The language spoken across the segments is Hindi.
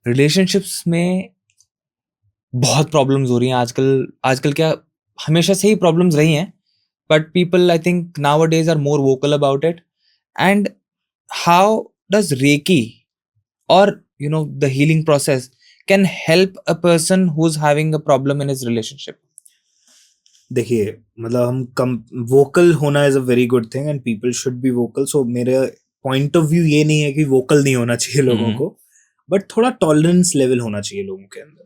रिलेशनशिप्स में बहुत प्रॉब्लम्स हो रही हैं आजकल। आजकल क्या, हमेशा से ही प्रॉब्लम्स रही हैं, but people I think now days are more vocal about it. And how does reiki or the healing process can help a person who is having a problem in his relationship? देखिए, मतलब हम कम वोकल होना is a very good thing and people should be vocal. So मेरे पॉइंट ऑफ व्यू ये नहीं है कि वोकल नहीं होना चाहिए लोगों को, बट थोड़ा टॉलरेंस लेवल होना चाहिए लोगों के अंदर.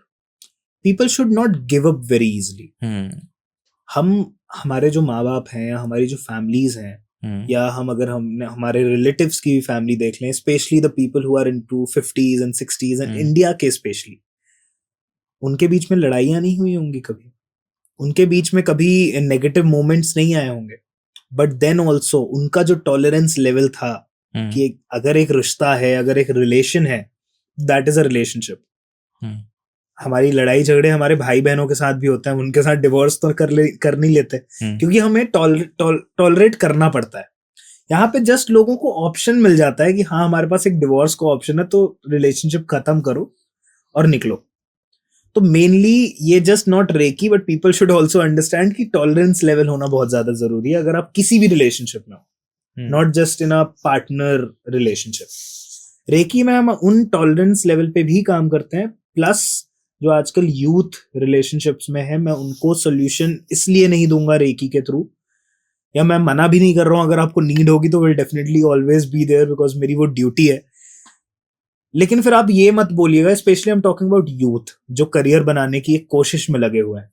People should not give up very easily. हम हमारे जो माँ बाप हैं या हमारी जो फैमिलीज हैं, या हम अगर हमने हमारे रिलेटिव्स की फैमिली देख लें, specially the people who are into 50s and 60s and India के स्पेशली, उनके बीच में लड़ाइयाँ नहीं हुई होंगी कभी, उनके बीच में कभी नेगेटिव मोमेंट्स नहीं आए होंगे, बट देन ऑल्सो उनका जो टॉलरेंस लेवल था कि अगर एक रिश्ता है, अगर एक रिलेशन है, दैट इज अ रिलेशनशिप. हमारी लड़ाई झगड़े हमारे भाई बहनों के साथ भी होते हैं, उनके साथ डिवोर्स तो कर नहीं लेते, क्योंकि हमें टॉलरेट करना पड़ता है. यहाँ पे जस्ट लोगों को ऑप्शन मिल जाता है कि हाँ, हमारे पास एक डिवोर्स का ऑप्शन है, तो रिलेशनशिप खत्म करो और निकलो. तो मेनली ये just not Reiki, but people should also understand कि टॉलरेंस लेवल होना बहुत ज्यादा जरूरी है अगर आप किसी भी रिलेशनशिप में हो, not just in a partner relationship. Reiki में हम उन टॉलरेंस लेवल पे भी काम करते हैं, प्लस जो आजकल यूथ रिलेशनशिप्स में है, मैं उनको सोल्यूशन इसलिए नहीं दूंगा रेकी के थ्रू, या मैं मना भी नहीं कर रहा हूं. अगर आपको नीड होगी तो will definitely always be there, because मेरी वो ड्यूटी है. लेकिन फिर आप ये मत बोलिएगा, specially I am talking about youth जो करियर बनाने की एक कोशिश में लगे हुए हैं.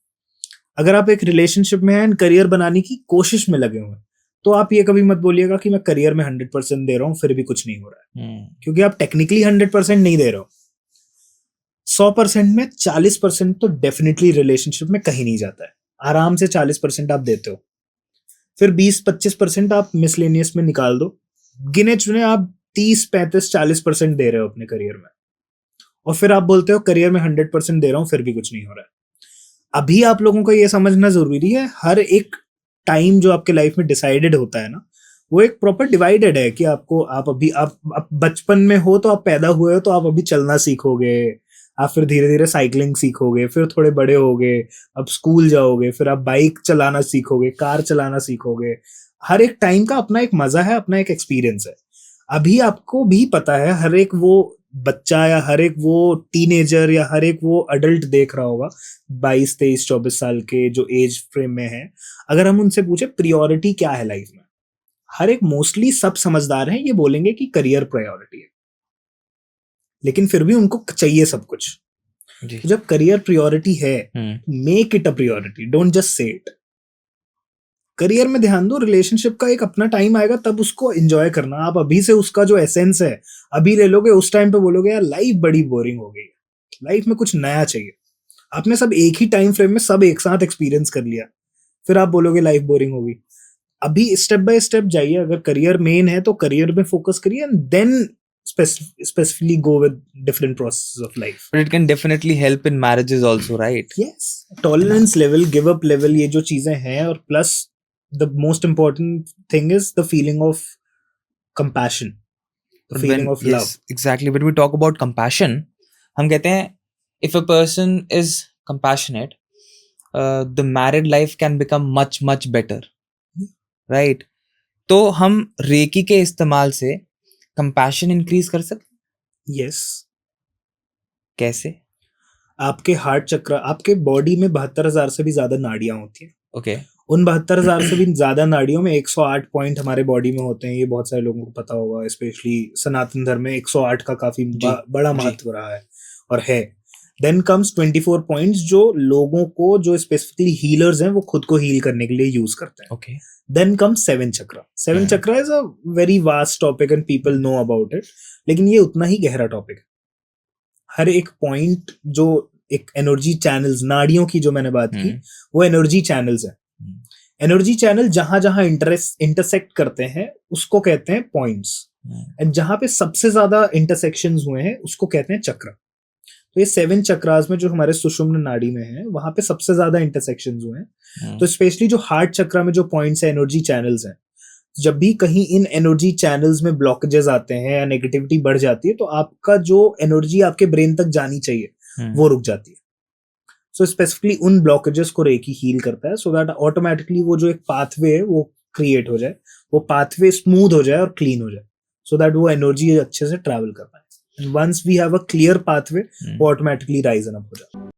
अगर आप एक रिलेशनशिप में हैं एंड करियर बनाने की कोशिश में लगे हुए हैं, तो आप ये कभी मत बोलिएगा कि मैं करियर में 100% दे रहा हूं फिर भी कुछ नहीं हो रहा है, क्योंकि आप टेक्निकली 100% नहीं दे रहे हो. 100% में 40% तो डेफिनेटली रिलेशनशिप में कहीं नहीं जाता है. आराम से 40% आप देते हो, फिर 20-25% आप मिसलेनियस में निकाल दो. गिने चुने आप 30-35-40% दे रहे हो अपने करियर में, और फिर आप बोलते हो करियर में 100% दे रहा हूं फिर भी कुछ नहीं हो रहा है. अभी आप लोगों को ये समझना जरूरी है, हर एक टाइम जो आपके लाइफ में डिसाइडेड होता है ना, वो एक प्रॉपर डिवाइडेड है कि आपको, आप अभी आप बचपन में हो तो आप पैदा हुए हो तो आप अभी चलना सीखोगे, आप फिर धीरे धीरे साइकिलिंग सीखोगे, फिर थोड़े बड़े होगे, अब स्कूल जाओगे, फिर आप बाइक चलाना सीखोगे, कार चलाना सीखोगे. हर एक टाइम का अपना एक मजा है, अपना एक एक्सपीरियंस है. अभी आपको भी पता है, हर एक वो बच्चा या हर एक वो टीनेजर या हर एक वो अडल्ट देख रहा होगा 22-23-24 साल के जो एज फ्रेम में है, अगर हम उनसे पूछे प्रियोरिटी क्या है लाइफ में, हर एक मोस्टली सब समझदार हैं, ये बोलेंगे कि करियर प्रायोरिटी है. लेकिन फिर भी उनको चाहिए सब कुछ. तो जब करियर प्रायोरिटी है, make it a priority, don't just say it. Career में ध्यान दो, रिलेशनशिप का एक अपना टाइम आएगा तब उसको एंजॉय करना. आप अभी से उसका जो एसेंस है अभी ले लोगे, उस टाइम पे बोलोगे यार लाइफ बड़ी बोरिंग हो गई, लाइफ में कुछ नया चाहिए. आपने सब एक ही टाइम फ्रेम में सब एक साथ एक्सपीरियंस कर लिया, फिर आप बोलोगे लाइफ बोरिंग होगी. अभी स्टेप बाय स्टेप जाइए. अगर करियर मेन है तो करियर में फोकस करिए, and then specifically go with different processes of life. But it can definitely help in marriages also, right? Yes, tolerance level, give up level, ये जो चीजें हैं, और plus the most important thing is the feeling of compassion, the But feeling when, of love. yes, exactly. When we talk about compassion, हम कहते हैं if a person is compassionate, the married life can become much better, right? तो हम रेकी के इस्तेमाल से compassion increase कर सकते? Yes. कैसे? आपके हार्ट चक्र, आपके बॉडी में 72,000 से भी ज्यादा नाड़ियां होती हैं. Okay. उन 72,000 से भी ज्यादा नाड़ियों में 108 पॉइंट हमारे बॉडी में होते हैं. ये बहुत सारे लोगों को पता होगा, स्पेशली सनातन धर्म में 108 का काफी बड़ा महत्व रहा है और है. देन कम्स 24 पॉइंट्स जो लोगों को, जो स्पेसिफिकली हीलर्स हैं, वो खुद को हील करने के लिए यूज करते हैं. Okay. देन कम्स 7 चक्र. 7 चक्र is a very vast topic and people know about it, लेकिन ये उतना ही गहरा टॉपिक है. हर एक पॉइंट जो एक एनर्जी चैनल्स, नाड़ियों की जो मैंने बात की, वो एनर्जी चैनल्स है. एनर्जी चैनल जहां जहां इंटरसेक्ट करते हैं उसको कहते हैं पॉइंट्स, एंड जहां पे सबसे ज्यादा इंटरसेक्शंस हुए हैं उसको कहते हैं चक्र. तो ये 7 चक्रास में जो हमारे सुषुम्न नाड़ी में है, वहां पे सबसे ज्यादा इंटरसेक्शंस हुए हैं. तो स्पेशली जो हार्ट चक्र में जो पॉइंट्स है, एनर्जी चैनल्स हैं, जब भी कहीं इन एनर्जी चैनल्स में ब्लॉकेजेस आते हैं या नेगेटिविटी बढ़ जाती है, तो आपका जो एनर्जी आपके ब्रेन तक जानी चाहिए वो रुक जाती है. सो स्पेसिफिकली उन ब्लॉकेजेस को रेकी हील करता है, सो दैट ऑटोमेटिकली वो जो एक पाथवे है वो क्रिएट हो जाए, वो पाथवे स्मूथ हो जाए और क्लीन हो जाए, सो दैट वो एनर्जी अच्छे से ट्रैवल कर पाए. And once we have a clear pathway, वो ऑटोमेटिकली राइजन अप हो जाता है.